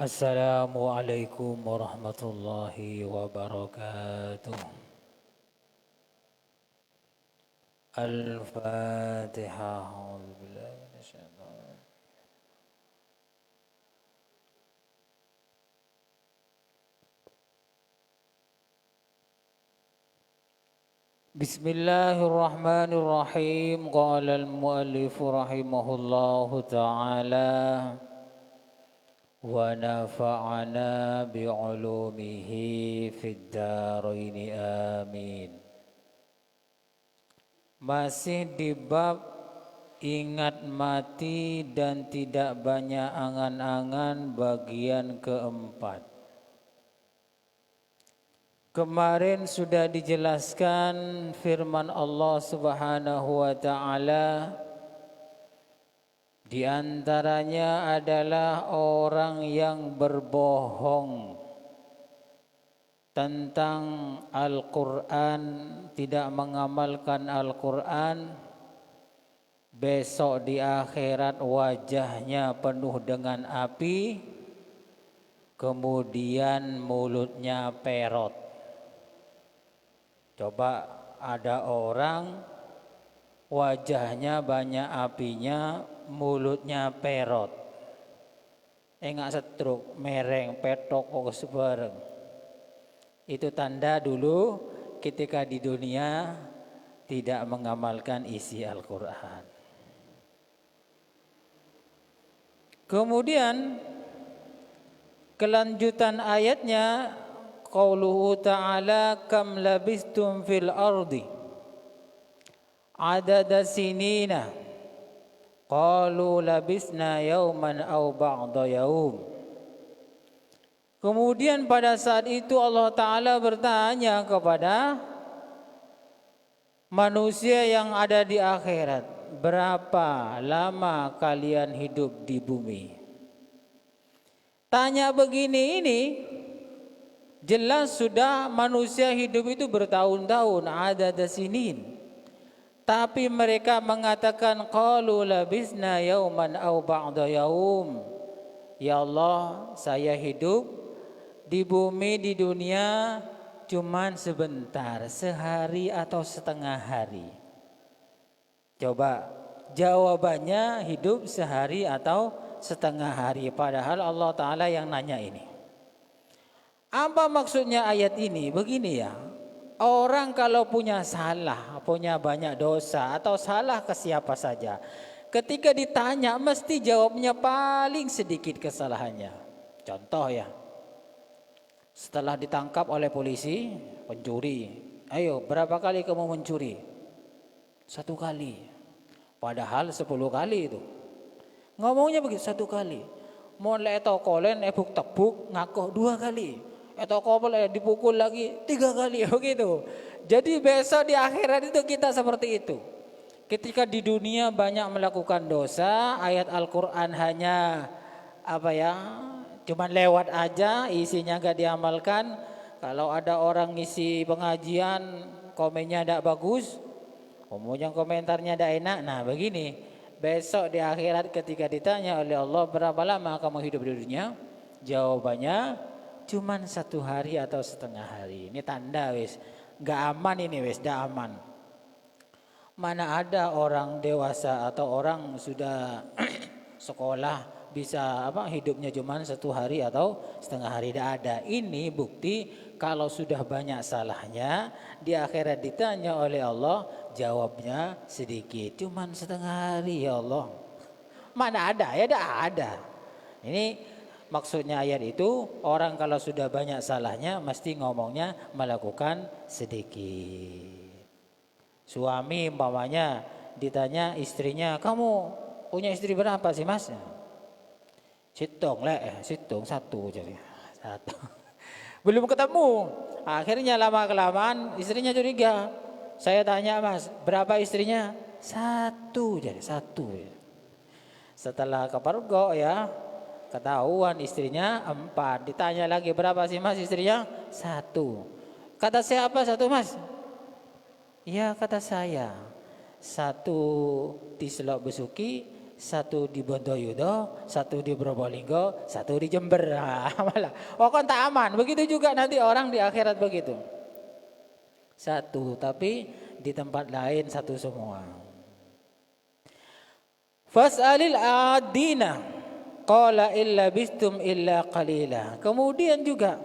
Assalamualaikum warahmatullahi wabarakatuh. Al-Fatihah. A'udzubillahi minasyaitonir rajim. Bismillahirrahmanirrahim. Qala al-muallif rahimahullahu ta'ala wa nafa'ana bi'ulumihi fid dharain amin. Masih di bab ingat mati dan tidak banyak angan-angan bagian keempat. Kemarin sudah dijelaskan firman Allah Subhanahu wa taala, di antaranya adalah orang yang berbohong tentang Al-Quran, tidak mengamalkan Al-Quran, besok di akhirat wajahnya penuh dengan api, kemudian mulutnya perot. Coba ada orang wajahnya banyak apinya, mulutnya perot, enggak setruk, mereng, petok, kok sebareng. Itu tanda dulu ketika di dunia tidak mengamalkan isi Al-Quran. Kemudian kelanjutan ayatnya, qauluhu ta'ala kam labistum fil ardi adada sinina qalu labisna yauman aw ba'da yaum. Kemudian pada saat itu Allah Ta'ala bertanya kepada manusia yang ada di akhirat, berapa lama kalian hidup di bumi? Tanya begini ini jelas sudah manusia hidup itu bertahun-tahun, adada sinin. Tapi mereka mengatakan qalu labisna yauman aw ba'da yaum. Ya Allah, saya hidup di bumi, di dunia cuman sebentar, sehari atau setengah hari. Coba jawabannya hidup sehari atau setengah hari, padahal Allah Ta'ala yang nanya ini. Apa maksudnya ayat ini? Begini ya, orang kalau punya salah, punya banyak dosa atau salah ke siapa saja, ketika ditanya mesti jawabnya paling sedikit kesalahannya. Contoh ya, setelah ditangkap oleh polisi, pencuri, ayo berapa kali kamu mencuri? 1 kali. Padahal 10 kali itu. Ngomongnya begitu, 1 kali. Mulai tokolen ebuk tebuk ngaku 2 kali. Tokol dipukul lagi 3 kali begitu. Jadi besok di akhirat itu kita seperti itu. Ketika di dunia banyak melakukan dosa, ayat Al-Quran hanya cuman lewat aja, isinya gak diamalkan. Kalau ada orang ngisi pengajian komennya tidak bagus, kemudian komentarnya tidak enak, nah begini, besok di akhirat ketika ditanya oleh Allah berapa lama kamu hidup di dunia, jawabannya cuman 1 hari atau setengah hari. Ini tanda wis gak aman, ini wis gak aman. Mana ada orang dewasa atau orang sudah sekolah bisa hidupnya cuma 1 hari atau setengah hari, tidak ada. Ini bukti kalau sudah banyak salahnya di akhirat ditanya oleh Allah, jawabnya sedikit, cuma setengah hari. Ya Allah, mana ada ya, tidak ada. Ini maksudnya ayat itu, orang kalau sudah banyak salahnya mesti ngomongnya melakukan sedikit. Suami umpamanya ditanya istrinya, kamu punya istri berapa sih mas? Situng situng 1 jadi 1. Belum ketemu. Akhirnya lama kelamaan istrinya curiga. Saya tanya, mas berapa istrinya? 1 jadi 1. Setelah kepergok ya, ketahuan istrinya 4. Ditanya lagi, berapa sih mas istrinya? 1. Kata siapa 1 mas? Ya kata saya. 1 di Selok Besuki, satu di Bondoyodo, satu di Probolinggo, satu di Jember. Nah, malah, kan tak aman. Begitu juga nanti orang di akhirat begitu. Satu, tapi di tempat lain satu semua. Fas'alil adina qala illa bistum illa qalila. Kemudian juga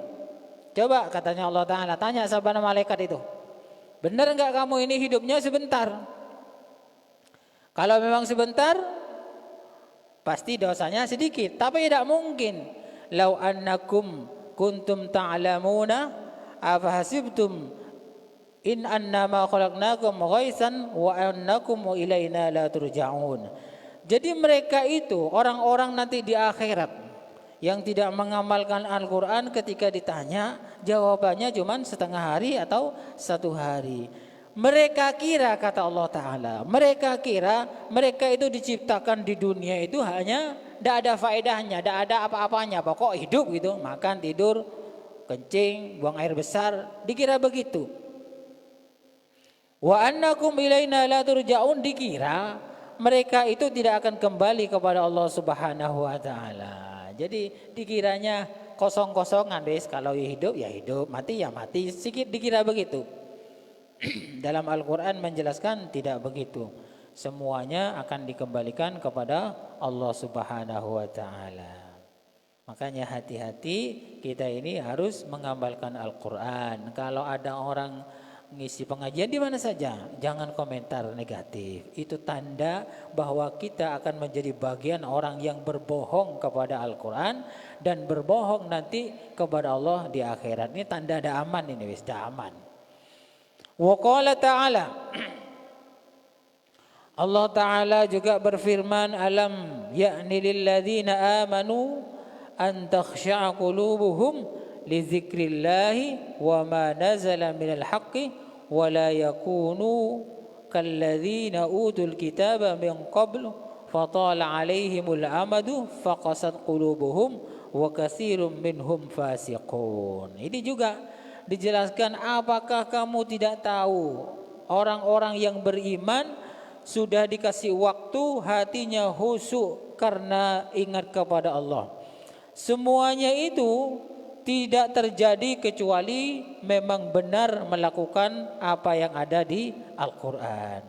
coba katanya Allah Ta'ala, tanya sabana malaikat itu, benar enggak kamu ini hidupnya sebentar? Kalau memang sebentar, pasti dosanya sedikit. Tapi tidak mungkin. Lau annakum kuntum ta'lamuna afahasibtum in annama khalaqnakum ghaisan wa annakum ilaina la turja'un. Jadi mereka itu orang-orang nanti di akhirat yang tidak mengamalkan Al-Quran, ketika ditanya jawabannya cuma setengah hari atau satu hari. Mereka kira, kata Allah Ta'ala, mereka kira mereka itu diciptakan di dunia itu hanya tidak ada faedahnya, tidak ada apa-apanya, pokok hidup gitu, makan, tidur, kencing, buang air besar, dikira begitu. Wa annakum ilaina la turja'un, dikira mereka itu tidak akan kembali kepada Allah Subhanahu wa Ta'ala. Jadi dikiranya kosong-kosongan, des, kalau hidup ya hidup, mati ya mati, sedikit dikira begitu. Dalam Al-Quran menjelaskan tidak begitu. Semuanya akan dikembalikan kepada Allah Subhanahu wa Ta'ala. Makanya hati-hati, kita ini harus mengamalkan Al-Quran. Kalau ada orang ngisi pengajian di mana saja, jangan komentar negatif. Itu tanda bahwa kita akan menjadi bagian orang yang berbohong kepada Al-Quran dan berbohong nanti kepada Allah di akhirat. Ini tanda ada aman, ini wis dah aman. Wa qala ta'ala, Allah Ta'ala juga berfirman, alam ya'ni lilladzina amanu an takhsha'a qulubuhum li dzikrillahi wa ma nazala minal haqqi wa la yakunu kalladzina utul kitaba min qablu fatala 'alaihimul amadu faqasat qulubuhum wa katsirum minhum fasiqun. Ini juga dijelaskan, apakah kamu tidak tahu orang-orang yang beriman sudah dikasih waktu hatinya khusyuk karena ingat kepada Allah. Semuanya itu tidak terjadi kecuali memang benar melakukan apa yang ada di Al-Quran.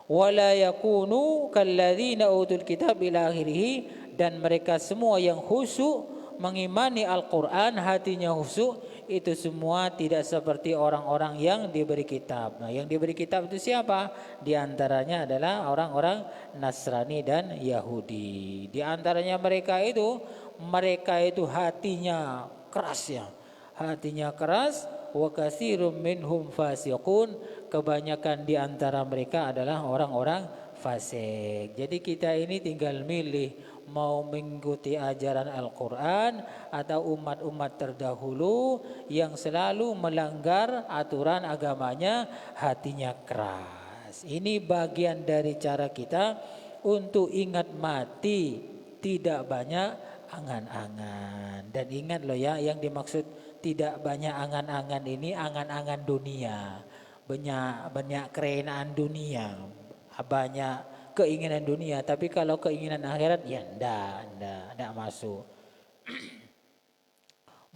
Wala yakunu kalladzina utul kitab ila akhirih, dan mereka semua yang khusyuk mengimani Al-Quran, hatinya khusyuk, itu semua tidak seperti orang-orang yang diberi kitab. Nah, yang diberi kitab itu siapa? Di antaranya adalah orang-orang Nasrani dan Yahudi. Di antaranya mereka itu hatinya keras ya. Hatinya keras, wa katsirum minhum fasiqun. Kebanyakan di antara mereka adalah orang-orang fasik. Jadi kita ini tinggal milih mau mengikuti ajaran Al-Quran atau umat-umat terdahulu yang selalu melanggar aturan agamanya, hatinya keras. Ini bagian dari cara kita untuk ingat mati, tidak banyak angan-angan. Dan ingat loh ya, yang dimaksud tidak banyak angan-angan ini angan-angan dunia, banyak kerenaan dunia, banyak keinginan dunia. Tapi kalau keinginan akhirat ya enggak masuk.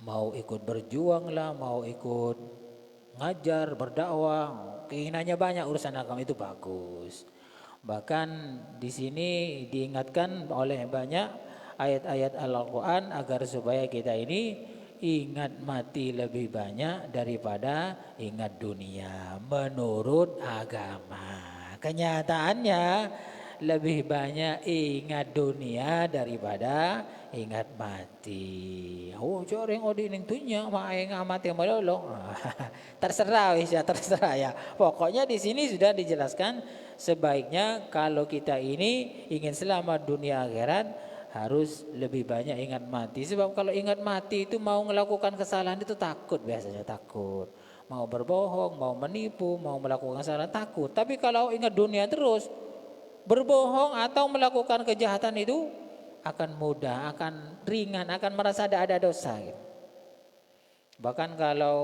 Mau ikut berjuang lah, mau ikut ngajar, berdakwah, keinginannya banyak, urusan agama itu bagus. Bahkan di sini diingatkan oleh banyak ayat-ayat Al-Quran agar supaya kita ini ingat mati lebih banyak daripada ingat dunia menurut agama. Kenyataannya lebih banyak ingat dunia daripada ingat mati. Oh, coreng odining dunia, mae ngamat yang melolong. Terserah wis ya, terserah ya. Pokoknya di sini sudah dijelaskan, sebaiknya kalau kita ini ingin selamat dunia akhirat harus lebih banyak ingat mati. Sebab kalau ingat mati itu mau melakukan kesalahan itu takut, biasanya takut. Mau berbohong, mau menipu, mau melakukan kesalahan takut. Tapi kalau ingat dunia terus, berbohong atau melakukan kejahatan itu akan mudah, akan ringan, akan merasa ada dosa gitu. Bahkan kalau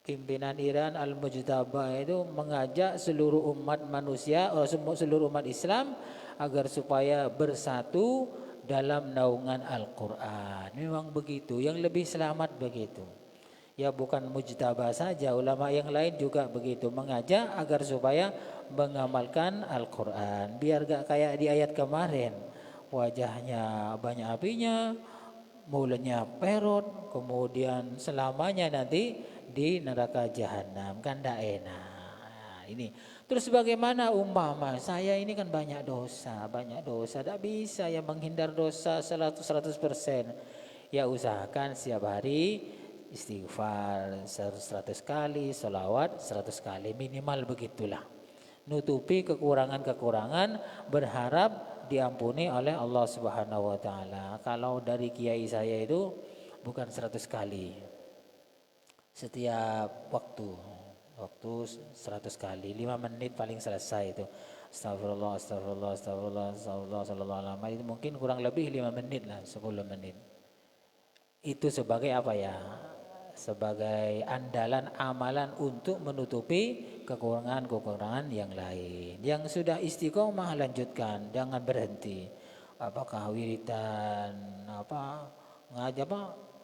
pimpinan Iran Al-Mujtaba itu mengajak seluruh umat manusia, seluruh umat Islam agar supaya bersatu dalam naungan Al-Quran. Memang begitu, yang lebih selamat begitu. Ya bukan Mujtaba saja, ulama yang lain juga begitu, mengajak agar supaya mengamalkan Al-Quran. Biar gak kayak di ayat kemarin, wajahnya banyak apinya, mulutnya perot, kemudian selamanya nanti di neraka jahanam, kan tidak enak. Nah, ini terus bagaimana umpama saya ini kan banyak dosa, tidak bisa ya menghindar dosa 100%. Ya usahakan setiap hari istighfar 100 kali, sholawat 100 kali, minimal begitulah. Nutupi kekurangan-kekurangan, berharap diampuni oleh Allah Subhanahu wa taala. Kalau dari kiai saya itu bukan 100 kali. Setiap waktu 100 kali, 5 menit paling selesai itu. Astagfirullah, astagfirullah, astagfirullah, astagfirullah, sallallahu alaihi wasallam. Itu mungkin kurang lebih 5 menit lah, 10 menit. Itu sebagai apa ya? Sebagai andalan amalan untuk menutupi kekurangan-kekurangan yang lain. Yang sudah istiqomah lanjutkan, jangan berhenti. Apakah wiridan ngajak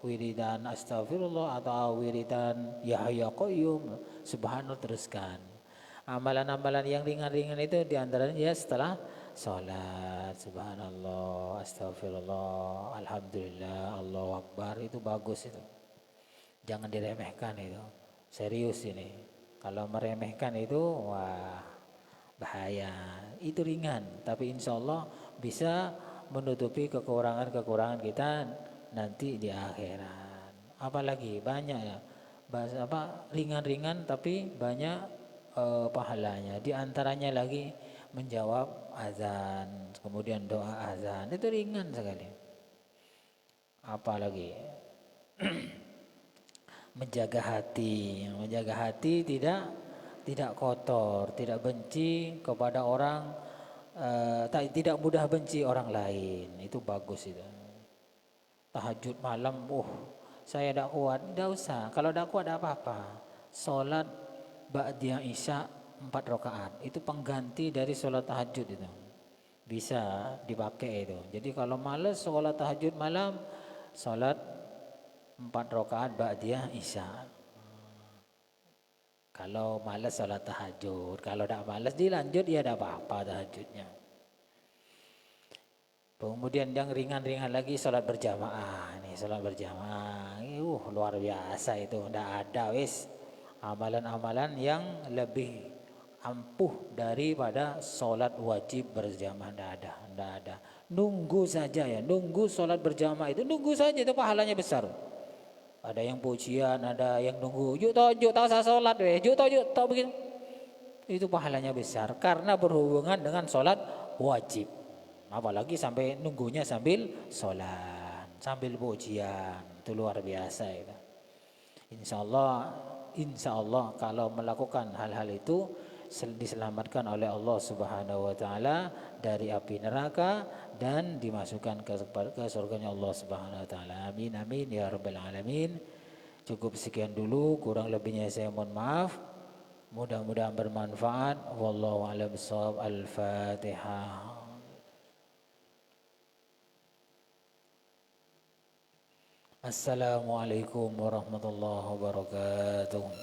wiridan astagfirullah atau wiridan Yahya Qayyum, subhanallah, teruskan. Amalan-amalan yang ringan-ringan itu diantaranya ya setelah sholat, subhanallah, astagfirullah, alhamdulillah, Allahu Akbar, itu bagus itu. Jangan diremehkan itu. Serius ini. Kalau meremehkan itu wah bahaya. Itu ringan, tapi insya Allah bisa menutupi kekurangan-kekurangan kita nanti di akhirat. Apalagi banyak ya. Bahasa ringan-ringan tapi banyak pahalanya. Di antaranya lagi menjawab azan, kemudian doa azan. Itu ringan sekali. Apalagi menjaga hati tidak kotor, tidak benci kepada orang, tidak mudah benci orang lain. Itu bagus itu. Tahajud malam, saya tidak kuat, tidak usah. Kalau tidak kuat tidak apa-apa. Sholat ba'diyah isya 4 rakaat itu pengganti dari sholat tahajud itu. Bisa dipakai itu. Jadi kalau malas sholat tahajud malam, sholat 4 rakaat ba'diyah isya. Kalau malas sholat tahajud, kalau tidak malas dilanjut ya tidak apa-apa tahajudnya. Kemudian yang ringan-ringan lagi sholat berjamaah. Nih sholat berjamaah, luar biasa itu. Tidak ada wis amalan-amalan yang lebih ampuh daripada sholat wajib berjamaah. Tidak ada. Nunggu saja ya, nunggu sholat berjamaah itu, nunggu saja itu pahalanya besar. Ada yang pujian, ada yang nunggu. Yuk tahu saya sholat weh. Yuk tahu begitu. Itu pahalanya besar karena berhubungan dengan sholat wajib. Apalagi sampai nunggunya sambil sholat, sambil pujian, itu luar biasa itu. Insya Allah kalau melakukan hal-hal itu diselamatkan oleh Allah Subhanahu wa taala dari api neraka dan dimasukkan ke surganya Allah Subhanahu wa taala. Amin amin ya rabbal alamin. Cukup sekian dulu, kurang lebihnya saya mohon maaf. Mudah-mudahan bermanfaat. Wallahu a'lam bishawab. Al-Fatihah. Assalamualaikum warahmatullahi wabarakatuh.